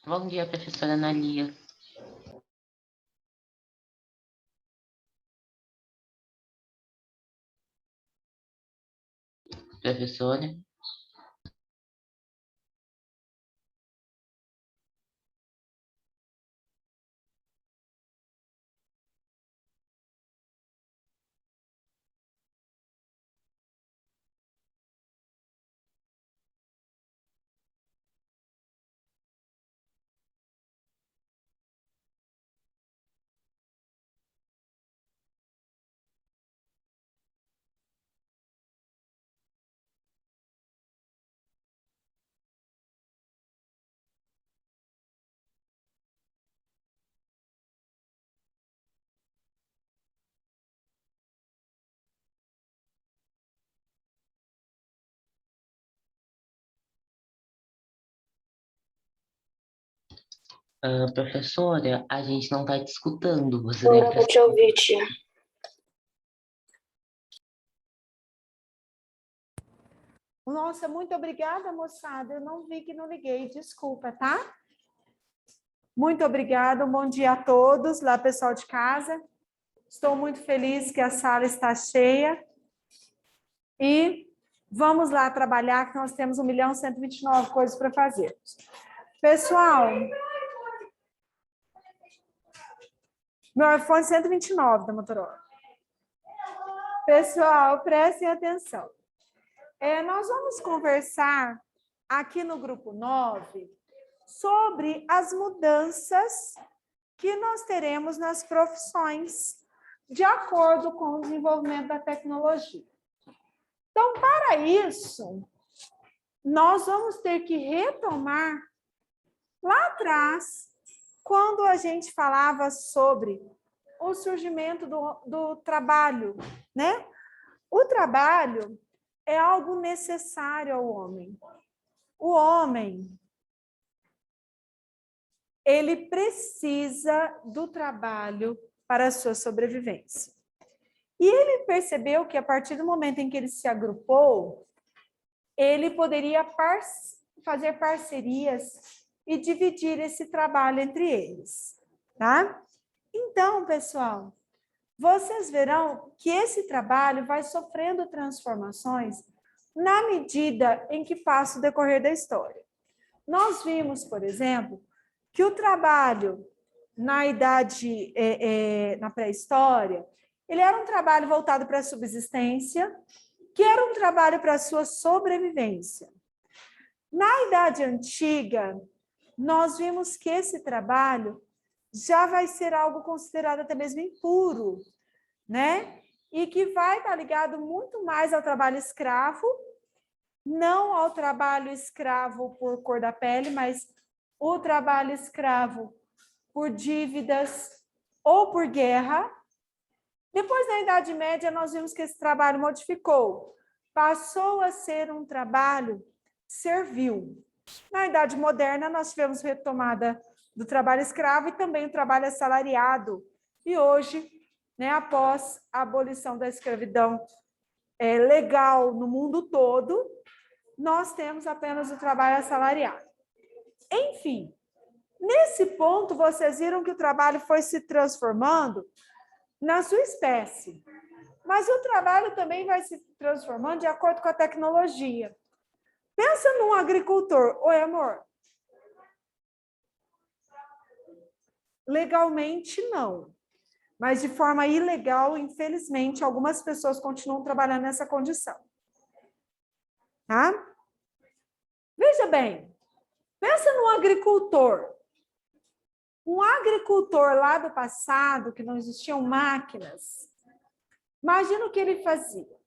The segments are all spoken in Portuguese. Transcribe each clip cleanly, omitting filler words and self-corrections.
Bom dia, professora Analia. Professora. Professora, a gente não está te escutando. Você deve Agora vou te ouvir, tia. Nossa, muito obrigada, moçada. Eu não vi que não liguei, desculpa, tá? Muito obrigada, um bom dia a todos, lá pessoal de casa. Estou muito feliz que a sala está cheia. E vamos lá trabalhar, que nós temos 1.129 coisas para fazer. Pessoal, meu iPhone 129 da Motorola. Pessoal, prestem atenção. Nós vamos conversar aqui no grupo 9 sobre as mudanças que nós teremos nas profissões, de acordo com o desenvolvimento da tecnologia. Então, para isso, nós vamos ter que retomar lá atrás, quando a gente falava sobre o surgimento do trabalho, né? O trabalho é algo necessário ao homem. O homem, ele precisa do trabalho para a sua sobrevivência. E ele percebeu que, a partir do momento em que ele se agrupou, ele poderia fazer parcerias e dividir esse trabalho entre eles, tá? Então, pessoal, vocês verão que esse trabalho vai sofrendo transformações na medida em que passa o decorrer da história. Nós vimos, por exemplo, que o trabalho na idade, na pré-história, ele era um trabalho voltado para a subsistência, que era um trabalho para a sua sobrevivência. Na idade antiga, nós vimos que esse trabalho já vai ser algo considerado até mesmo impuro, né? E que vai estar ligado muito mais ao trabalho escravo, não ao trabalho escravo por cor da pele, mas o trabalho escravo por dívidas ou por guerra. Depois, na Idade Média, nós vimos que esse trabalho modificou, passou a ser um trabalho servil. Na Idade Moderna, nós tivemos retomada do trabalho escravo e também o trabalho assalariado. E hoje, né, após a abolição da escravidão legal no mundo todo, nós temos apenas o trabalho assalariado. Enfim, nesse ponto, vocês viram que o trabalho foi se transformando na sua espécie. Mas o trabalho também vai se transformando de acordo com a tecnologia. Pensa num agricultor. Oi, amor? Legalmente, não. Mas de forma ilegal, infelizmente, algumas pessoas continuam trabalhando nessa condição. Tá? Veja bem, pensa num agricultor. Um agricultor lá do passado, que não existiam máquinas, imagina o que ele fazia.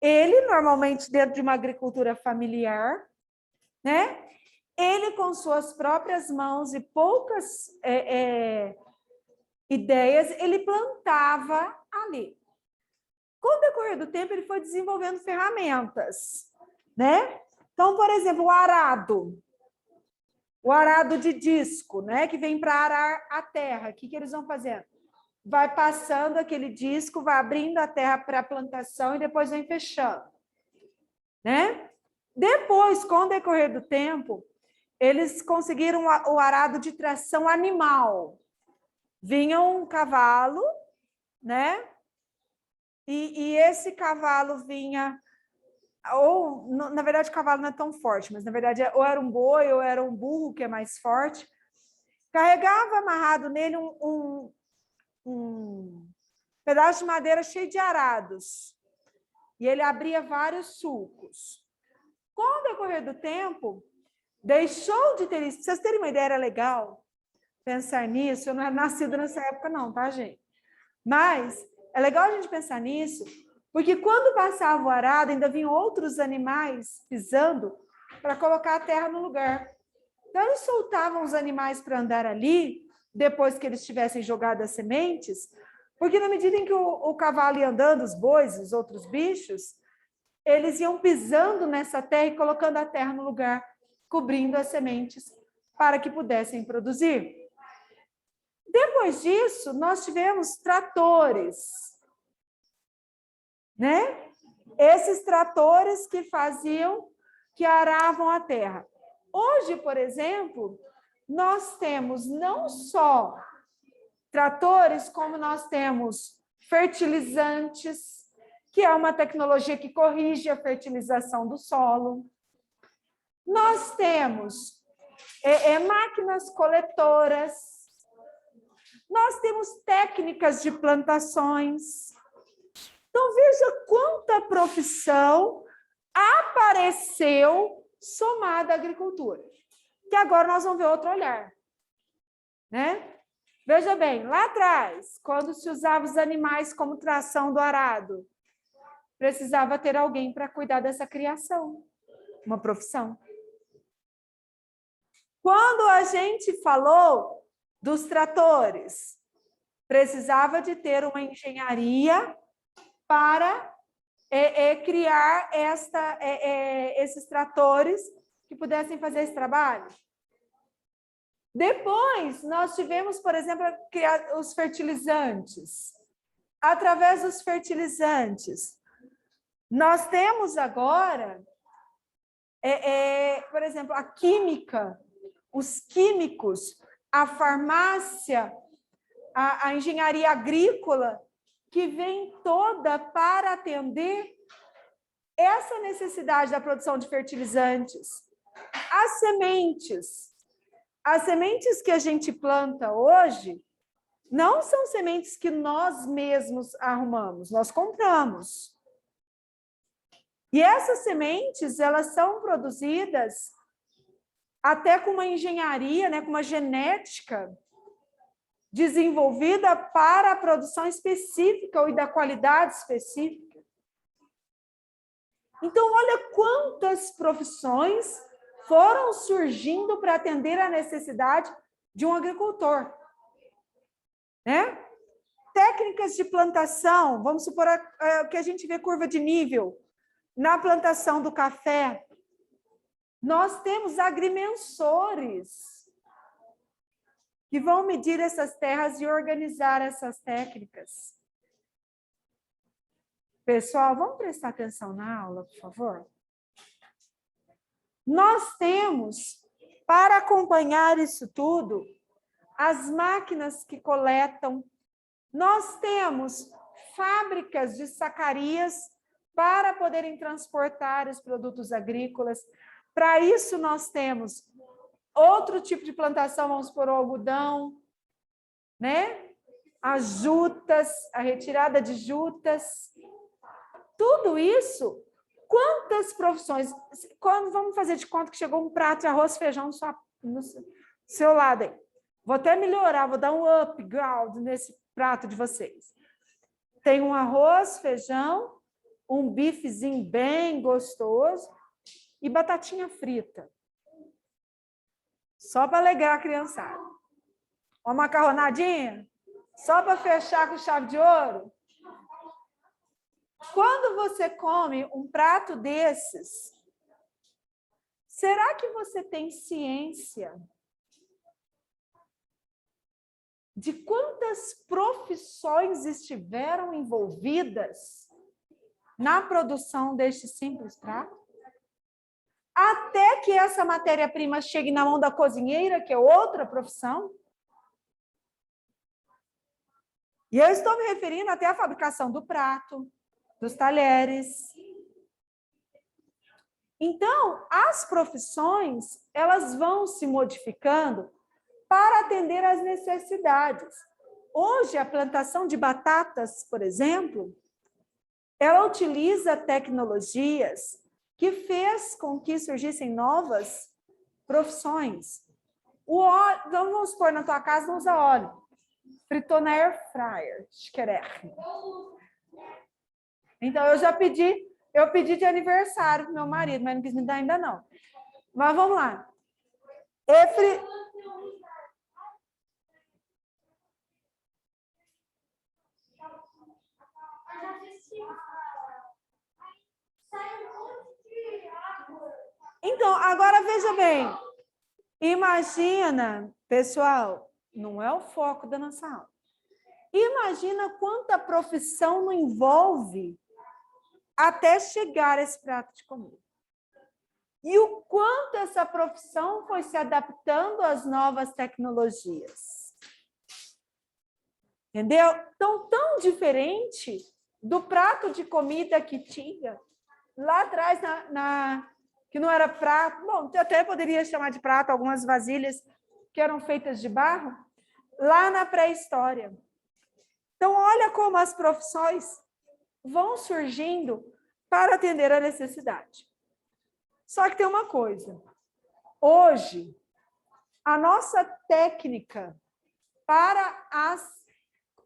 Ele, normalmente, dentro de uma agricultura familiar, né? Ele, com suas próprias mãos e poucas ideias, ele plantava ali. Com o decorrer do tempo, ele foi desenvolvendo ferramentas, né? Então, por exemplo, o arado de disco, né? Que vem para arar a terra. O que eles vão fazendo? Vai passando aquele disco, vai abrindo a terra para a plantação e depois vem fechando, né? Depois, com o decorrer do tempo, eles conseguiram o arado de tração animal. Vinha um cavalo, né? E esse cavalo vinha, ou na verdade o cavalo não é tão forte, mas na verdade ou era um boi ou era um burro que é mais forte, carregava amarrado nele um pedaço de madeira cheio de arados, e ele abria vários sulcos. Com o decorrer do tempo, deixou de ter isso. Para vocês terem uma ideia, era legal pensar nisso. Eu não era nascida nessa época não, tá, gente? Mas é legal a gente pensar nisso, porque quando passava o arado, ainda vinham outros animais pisando para colocar a terra no lugar. Então, eles soltavam os animais para andar ali, depois que eles tivessem jogado as sementes, porque na medida em que o cavalo ia andando, os bois, os outros bichos, eles iam pisando nessa terra e colocando a terra no lugar, cobrindo as sementes para que pudessem produzir. Depois disso, nós tivemos tratores, né? Esses tratores que aravam a terra. Hoje, por exemplo, nós temos não só tratores, como nós temos fertilizantes, que é uma tecnologia que corrige a fertilização do solo. Nós temos máquinas coletoras, nós temos técnicas de plantações. Então, veja quanta profissão apareceu somada à agricultura. Que agora nós vamos ver outro olhar, né? Veja bem, lá atrás, quando se usava os animais como tração do arado, precisava ter alguém para cuidar dessa criação, uma profissão. Quando a gente falou dos tratores, precisava de ter uma engenharia para criar esses tratores que pudessem fazer esse trabalho. Depois, nós tivemos, por exemplo, criar os fertilizantes. Através dos fertilizantes, nós temos agora, por exemplo, a química, os químicos, a farmácia, a engenharia agrícola, que vem toda para atender essa necessidade da produção de fertilizantes. As sementes que a gente planta hoje não são sementes que nós mesmos arrumamos, nós compramos. E essas sementes, elas são produzidas até com uma engenharia, né, com uma genética desenvolvida para a produção específica e da qualidade específica. Então, olha quantas profissões foram surgindo para atender à necessidade de um agricultor, né? Técnicas de plantação, vamos supor que a gente vê curva de nível na plantação do café. Nós temos agrimensores que vão medir essas terras e organizar essas técnicas. Pessoal, vamos prestar atenção na aula, por favor? Nós temos, para acompanhar isso tudo, as máquinas que coletam. Nós temos fábricas de sacarias para poderem transportar os produtos agrícolas. Para isso, nós temos outro tipo de plantação, vamos supor, o algodão, né? As jutas, a retirada de jutas. Tudo isso, quantas profissões? Quando vamos fazer de conta que chegou um prato de arroz e feijão no seu lado aí. Vou até melhorar, vou dar um upgrade nesse prato de vocês. Tem um arroz, feijão, um bifezinho bem gostoso e batatinha frita. Só para alegrar a criançada. Uma macarronadinha, só para fechar com chave de ouro. Quando você come um prato desses, será que você tem ciência de quantas profissões estiveram envolvidas na produção deste simples prato? até que essa matéria-prima chegue na mão da cozinheira, que é outra profissão. E eu estou me referindo até à fabricação do prato, dos talheres. Então, as profissões, elas vão se modificando para atender às necessidades. Hoje, a plantação de batatas, por exemplo, ela utiliza tecnologias que fez com que surgissem novas profissões. O óleo, vamos supor, na tua casa não usa óleo. Fritou na air fryer, chiquérrimo. Então, eu pedi de aniversário pro meu marido, mas não quis me dar ainda não. Mas vamos lá. Então, agora veja bem. Imagina, pessoal, não é o foco da nossa aula. Imagina quanta profissão não envolve até chegar a esse prato de comida. E o quanto essa profissão foi se adaptando às novas tecnologias. Entendeu? Então, tão diferente do prato de comida que tinha lá atrás, que não era prato. Bom, eu até poderia chamar de prato algumas vasilhas que eram feitas de barro, lá na pré-história. Então, olha como as profissões vão surgindo para atender a necessidade. Só que tem uma coisa. Hoje, a nossa técnica para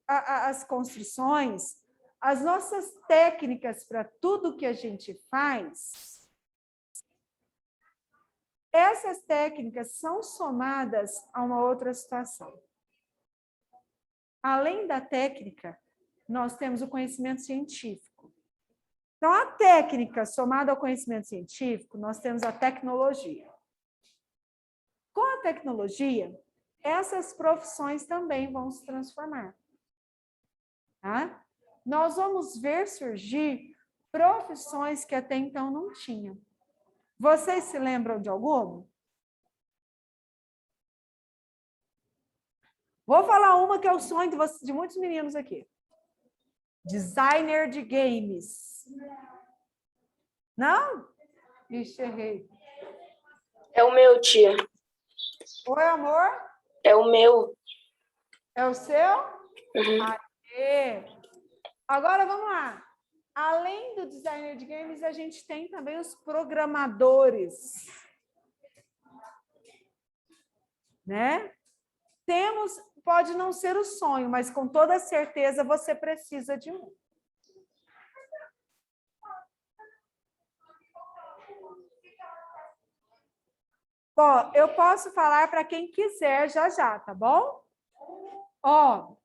as construções, as nossas técnicas para tudo que a gente faz, essas técnicas são somadas a uma outra situação. Além da técnica, nós temos o conhecimento científico. Então, a técnica somada ao conhecimento científico, nós temos a tecnologia. Com a tecnologia, essas profissões também vão se transformar. Tá? Nós vamos ver surgir profissões que até então não tinham. Vocês se lembram de alguma? Vou falar uma que é o sonho de muitos meninos aqui. Designer de games. Não? Ixi, errei. É o meu, tia. Oi, amor? É o meu. É o seu? Uhum. Aê. Agora, vamos lá. Além do designer de games, a gente tem também os programadores. Né? Pode não ser o sonho, mas com toda certeza você precisa de um. Ó, eu posso falar para quem quiser já, tá bom? Ó,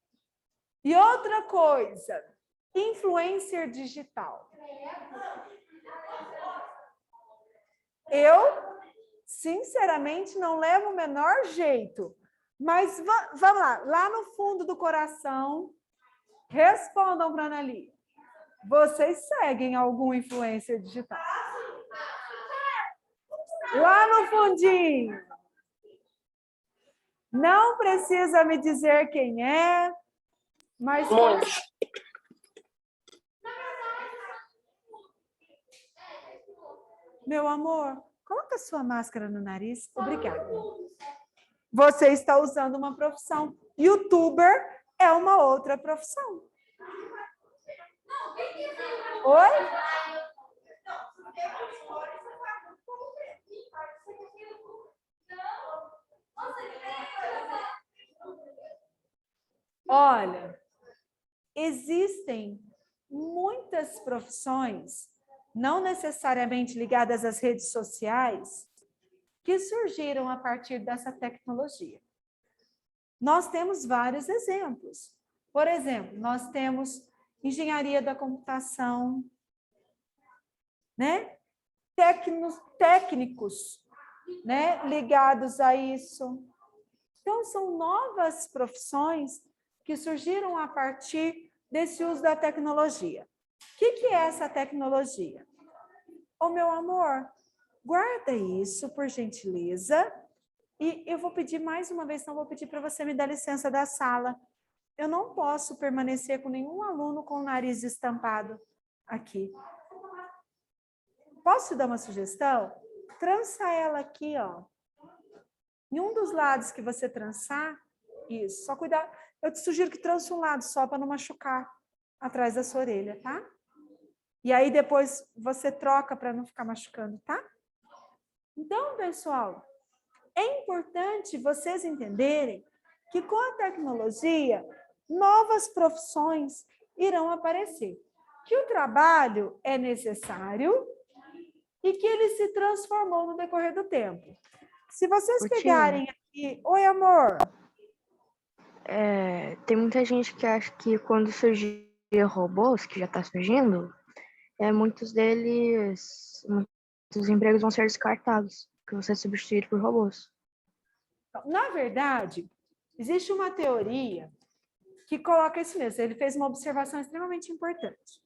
e outra coisa, influencer digital. Eu, sinceramente, não levo o menor jeito, mas vamos lá no fundo do coração, respondam para a Anali. Vocês seguem algum influencer digital? Lá no fundinho. Não precisa me dizer quem é, mas... Muitos. Meu amor, coloca sua máscara no nariz. Obrigada. Você está usando uma profissão. YouTuber é uma outra profissão. Oi? Olha, existem muitas profissões, não necessariamente ligadas às redes sociais, que surgiram a partir dessa tecnologia. Nós temos vários exemplos. Por exemplo, nós temos engenharia da computação, né? Técnicos, né? Ligados a isso. Então, são novas profissões que surgiram a partir desse uso da tecnologia. O que é essa tecnologia? Ô, meu amor, Guarda isso, por gentileza. E eu vou pedir mais uma vez, então vou pedir para você me dar licença da sala. Eu não posso permanecer com nenhum aluno com o nariz estampado aqui. Posso te dar uma sugestão? Trança ela aqui, ó. Em um dos lados que você trançar, isso, só cuidar. Eu te sugiro que trança um lado só para não machucar atrás da sua orelha, tá? E aí depois você troca para não ficar machucando, tá? Então, pessoal, é importante vocês entenderem que com a tecnologia, novas profissões irão aparecer. Que o trabalho é necessário e que ele se transformou no decorrer do tempo. Se vocês pegarem aqui... Oi, amor. Tem muita gente que acha que quando surgir robôs, que já está surgindo, muitos empregos vão ser descartados, que vão ser substituídos por robôs. Na verdade, existe uma teoria que coloca isso mesmo. Ele fez uma observação extremamente importante.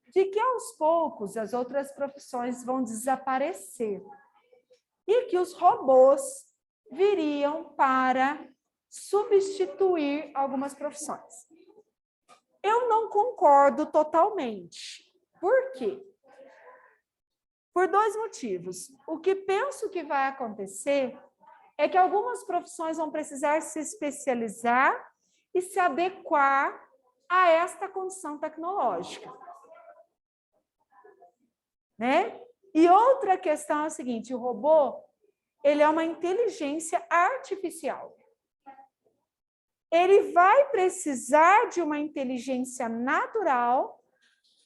De que aos poucos as outras profissões vão desaparecer. E que os robôs viriam para substituir algumas profissões. Eu não concordo totalmente. Por quê? Por dois motivos. O que penso que vai acontecer é que algumas profissões vão precisar se especializar e se adequar a esta condição tecnológica. Né? E outra questão é a seguinte, o robô, ele é uma inteligência artificial. Ele vai precisar de uma inteligência natural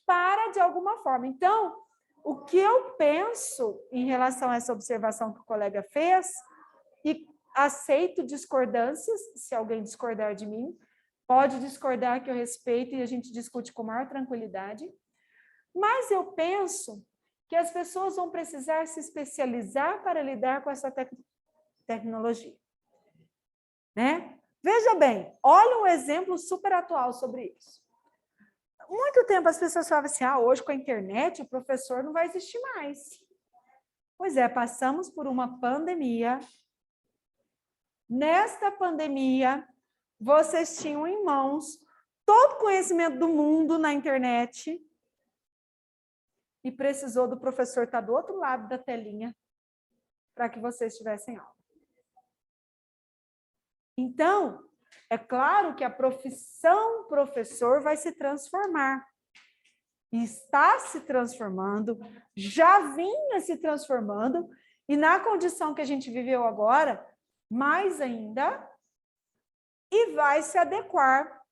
para, de alguma forma. Então, o que eu penso em relação a essa observação que o colega fez, e aceito discordâncias, se alguém discordar de mim, pode discordar que eu respeito e a gente discute com maior tranquilidade, mas eu penso que as pessoas vão precisar se especializar para lidar com essa tecnologia. Né? Veja bem, olha um exemplo super atual sobre isso. Muito tempo as pessoas falavam assim, hoje com a internet o professor não vai existir mais. Pois é, passamos por uma pandemia. Nesta pandemia, vocês tinham em mãos todo o conhecimento do mundo na internet e precisou do professor estar do outro lado da telinha para que vocês tivessem aula. Então, é claro que a profissão professor vai se transformar. E está se transformando, já vinha se transformando, e na condição que a gente viveu agora, mais ainda, e vai se adequar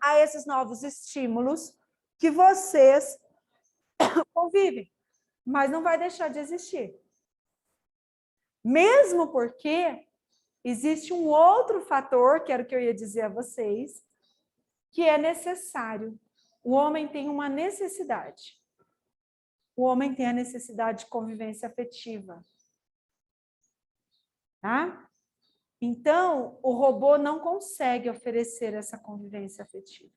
a esses novos estímulos que vocês convivem, mas não vai deixar de existir. Mesmo porque existe um outro fator, que era o que eu ia dizer a vocês, que é necessário. O homem tem uma necessidade. O homem tem a necessidade de convivência afetiva. Tá? Então, o robô não consegue oferecer essa convivência afetiva.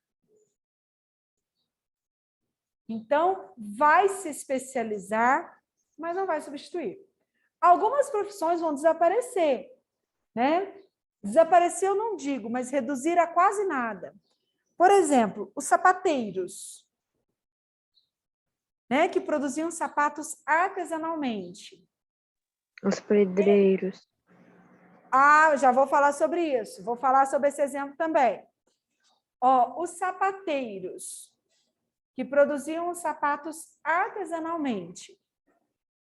Então, vai se especializar, mas não vai substituir. Algumas profissões vão desaparecer, né? Desaparecer eu não digo, mas reduzir a quase nada. Por exemplo, os sapateiros, né, que produziam sapatos artesanalmente. Os pedreiros. Já vou falar sobre isso. Vou falar sobre esse exemplo também. Os sapateiros que produziam os sapatos artesanalmente.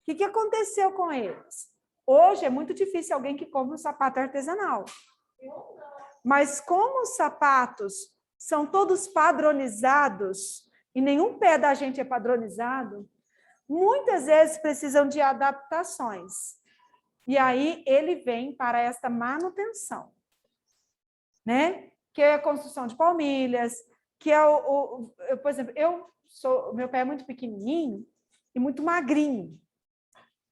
O que aconteceu com eles? Hoje é muito difícil alguém que compre um sapato artesanal. Mas como os sapatos são todos padronizados, e nenhum pé da gente é padronizado, muitas vezes precisam de adaptações. E aí ele vem para esta manutenção, né? Que é a construção de palmilhas, que é por exemplo, meu pé é muito pequenininho e muito magrinho.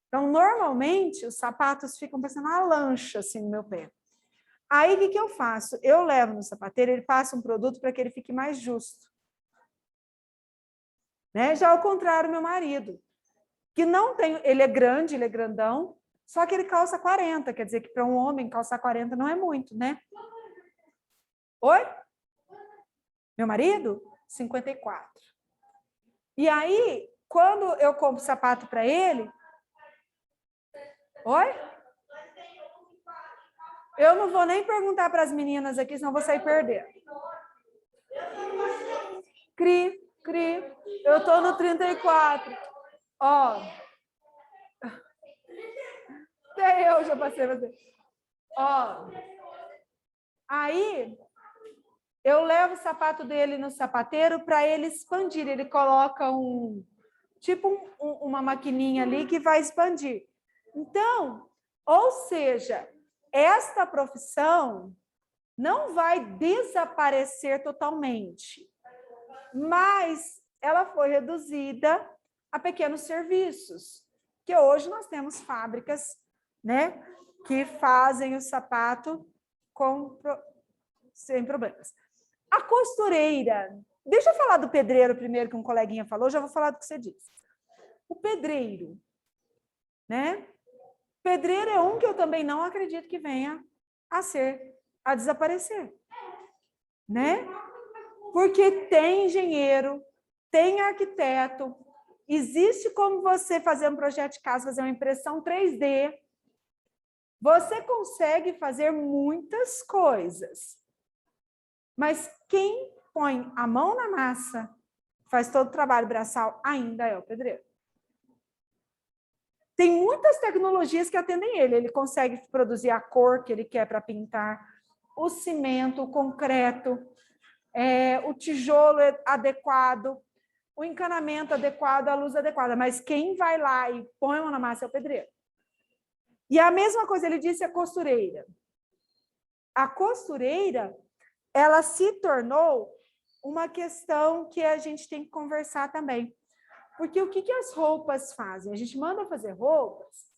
Então, normalmente, os sapatos ficam parecendo uma lancha assim no meu pé. Aí, o que eu faço? Eu levo no sapateiro, ele passa um produto para que ele fique mais justo. Né? Já ao contrário, meu marido. que não tem, ele é grande, ele é grandão, só que ele calça 40, quer dizer que para um homem calçar 40 não é muito, né? Oi? Meu marido? 54. E aí, quando eu compro sapato para ele... Oi? Eu não vou nem perguntar para as meninas aqui, senão eu vou sair perdendo. Cri, eu tô no 34. Ó. Até eu já passei você. Ó. Aí, eu levo o sapato dele no sapateiro para ele expandir. Ele coloca uma maquininha ali que vai expandir. Então, ou seja, esta profissão não vai desaparecer totalmente, mas ela foi reduzida a pequenos serviços, que hoje nós temos fábricas, né, que fazem o sapato sem problemas. A costureira, deixa eu falar do pedreiro primeiro, que um coleguinha falou, já vou falar do que você disse. O pedreiro, né? Pedreiro é um que eu também não acredito que venha a desaparecer, né? Porque tem engenheiro, tem arquiteto, existe como você fazer um projeto de casa, fazer uma impressão 3D, você consegue fazer muitas coisas, mas quem põe a mão na massa, faz todo o trabalho braçal, ainda é o pedreiro. Tem muitas tecnologias que atendem ele. Ele consegue produzir a cor que ele quer para pintar, o cimento, o concreto, o tijolo adequado, o encanamento adequado, a luz adequada. Mas quem vai lá e põe a mão na massa é o pedreiro. E a mesma coisa ele disse a costureira. A costureira, ela se tornou uma questão que a gente tem que conversar também. Porque o que as roupas fazem? A gente manda fazer roupas,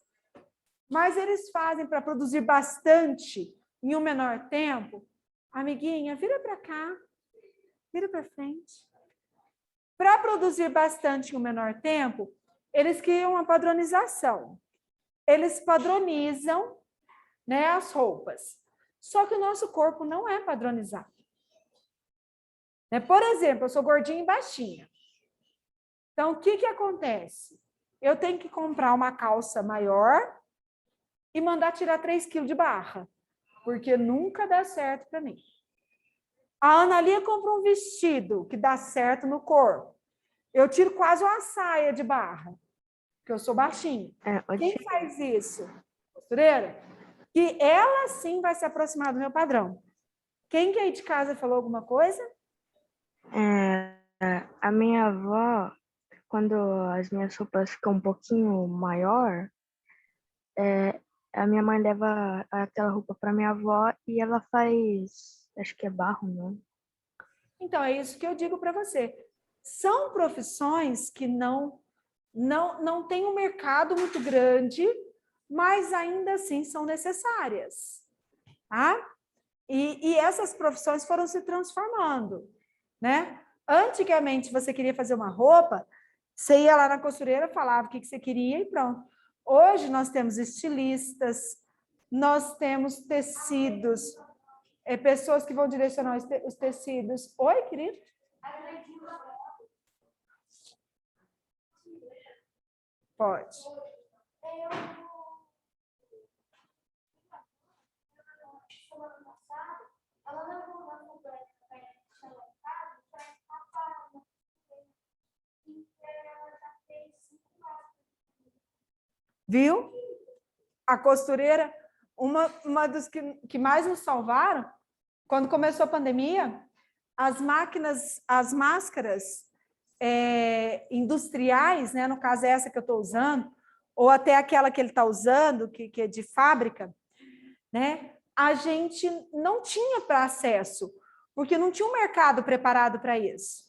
mas eles fazem para produzir bastante em um menor tempo. Amiguinha, vira para cá, vira para frente. Para produzir bastante em um menor tempo, eles criam uma padronização. Eles padronizam, né, as roupas. Só que o nosso corpo não é padronizado. Por exemplo, eu sou gordinha e baixinha. Então, o que acontece? Eu tenho que comprar uma calça maior e mandar tirar 3 quilos de barra, porque nunca dá certo para mim. A Ana Lia compra um vestido que dá certo no corpo. Eu tiro quase uma saia de barra, porque eu sou baixinha. Quem faz isso? Costureira? Que ela sim vai se aproximar do meu padrão. Quem que aí de casa falou alguma coisa? A minha avó, quando as minhas roupas ficam um pouquinho maior, a minha mãe leva aquela roupa para minha avó e ela faz, acho que é barro, não? Então, é isso que eu digo para você. São profissões que não têm um mercado muito grande, mas ainda assim são necessárias. Tá? E essas profissões foram se transformando, né? Antigamente, você queria fazer uma roupa, você ia lá na costureira, falava o que você queria e pronto. Hoje nós temos estilistas, nós temos tecidos, pessoas que vão direcionar os tecidos. Oi, querido? Pode. Viu? A costureira, uma dos que mais nos salvaram, quando começou a pandemia, as máscaras industriais, né, no caso essa que eu estou usando, ou até aquela que ele está usando, que é de fábrica, né, a gente não tinha para acesso, porque não tinha um mercado preparado para isso.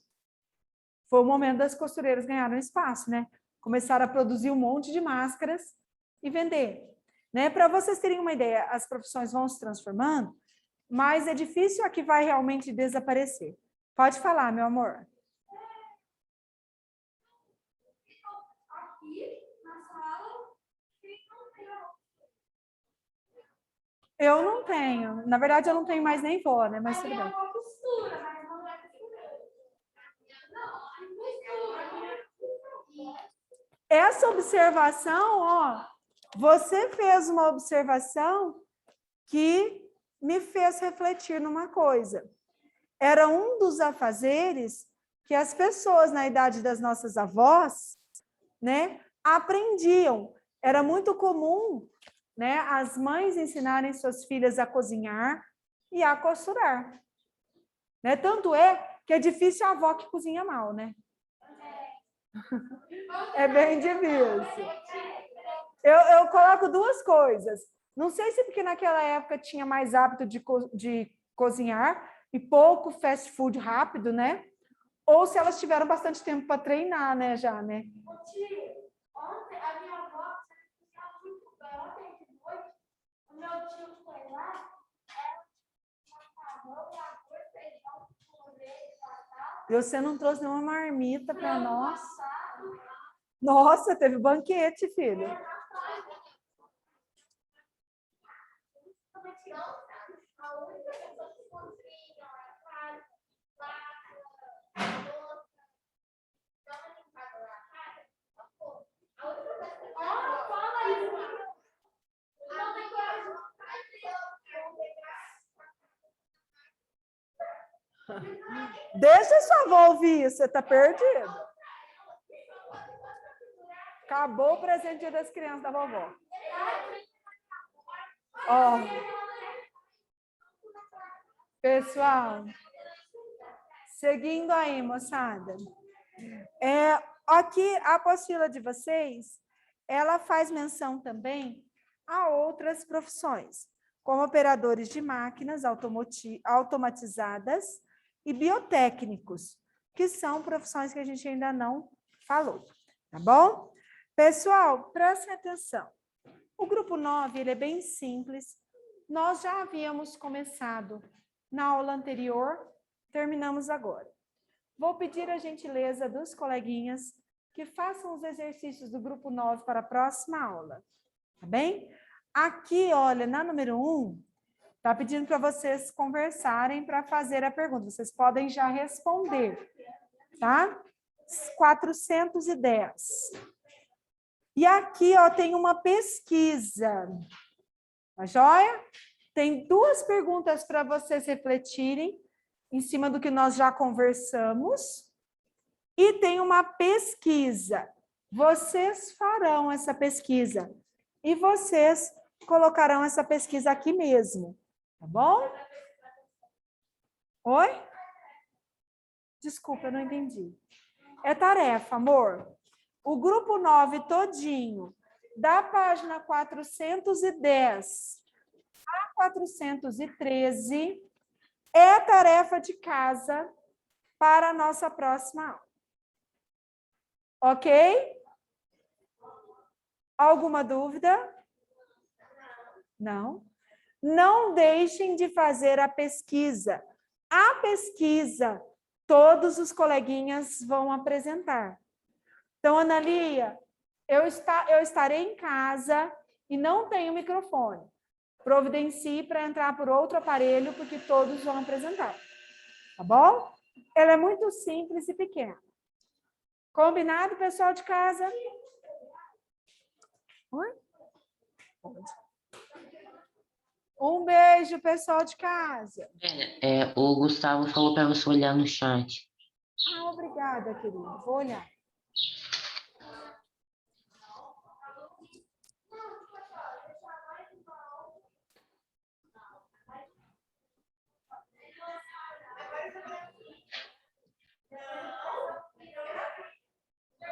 Foi o momento das costureiras ganharem espaço, né? Começaram a produzir um monte de máscaras e vender. Né? Para vocês terem uma ideia, as profissões vão se transformando, mas é difícil a que vai realmente desaparecer. Pode falar, meu amor. Eu não tenho. Na verdade, eu não tenho mais nem vó, né? Mas tudo bem. Essa observação, ó, você fez uma observação que me fez refletir numa coisa. Era um dos afazeres que as pessoas na idade das nossas avós, né, aprendiam. Era muito comum, né, as mães ensinarem suas filhas a cozinhar e a costurar. Né? Tanto é que é difícil a avó que cozinha mal, né? É bem difícil. Eu coloco duas coisas. Não sei se porque naquela época tinha mais hábito de cozinhar e pouco fast food rápido, né? Ou se elas tiveram bastante tempo para treinar, né, já, né? Ontem, a minha avó cozinhava muito bem. Ontem de noite, o meu tio foi lá, macarrão, arroz, feijão, purê, batata. E você não trouxe nenhuma marmita para nós? Nossa, teve banquete, filho. A única pessoa que cozinha, faz, dá uma limpada na casa. A única coisa que fala isso. Não tem coragem. Deixa sua avó ouvir isso, você está perdido. Acabou o presente das crianças da vovó. Ó. Pessoal, seguindo aí, moçada. Aqui, a apostila de vocês, ela faz menção também a outras profissões, como operadores de máquinas automatizadas e biotécnicos, que são profissões que a gente ainda não falou, tá bom? Pessoal, prestem atenção. O grupo 9, ele é bem simples. Nós já havíamos começado na aula anterior, terminamos agora. Vou pedir a gentileza dos coleguinhas que façam os exercícios do grupo 9 para a próxima aula, tá bem? Aqui, olha, na número 1, está pedindo para vocês conversarem para fazer a pergunta. Vocês podem já responder, tá? 410. E aqui, ó, tem uma pesquisa. Tá joia? Tem duas perguntas para vocês refletirem em cima do que nós já conversamos. E tem uma pesquisa. Vocês farão essa pesquisa. E vocês colocarão essa pesquisa aqui mesmo. Tá bom? Oi? Desculpa, eu não entendi. É tarefa, amor. O grupo 9 todinho, da página 410 a 413, é tarefa de casa para a nossa próxima aula. Ok? Alguma dúvida? Não? Não deixem de fazer a pesquisa. A pesquisa, todos os coleguinhas vão apresentar. Então, Ana Lia, eu estarei em casa e não tenho microfone. Providencie para entrar por outro aparelho, porque todos vão apresentar. Tá bom? Ela é muito simples e pequena. Combinado, pessoal de casa? Oi? Um beijo, pessoal de casa. O Gustavo falou para você olhar no chat. Ah, obrigada, querido. Vou olhar.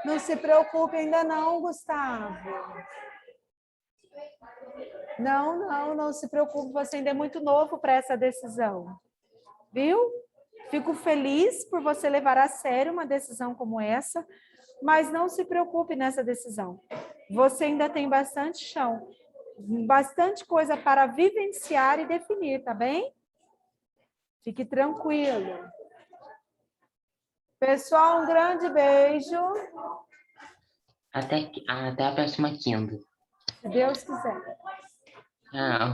Não se preocupe ainda não, Gustavo. Não se preocupe, você ainda é muito novo para essa decisão. Viu? Fico feliz por você levar a sério uma decisão como essa, mas não se preocupe nessa decisão. Você ainda tem bastante chão, bastante coisa para vivenciar e definir, tá bem? Fique tranquilo. Pessoal, um grande beijo. Até a próxima quinta. Se Deus quiser. Tchau.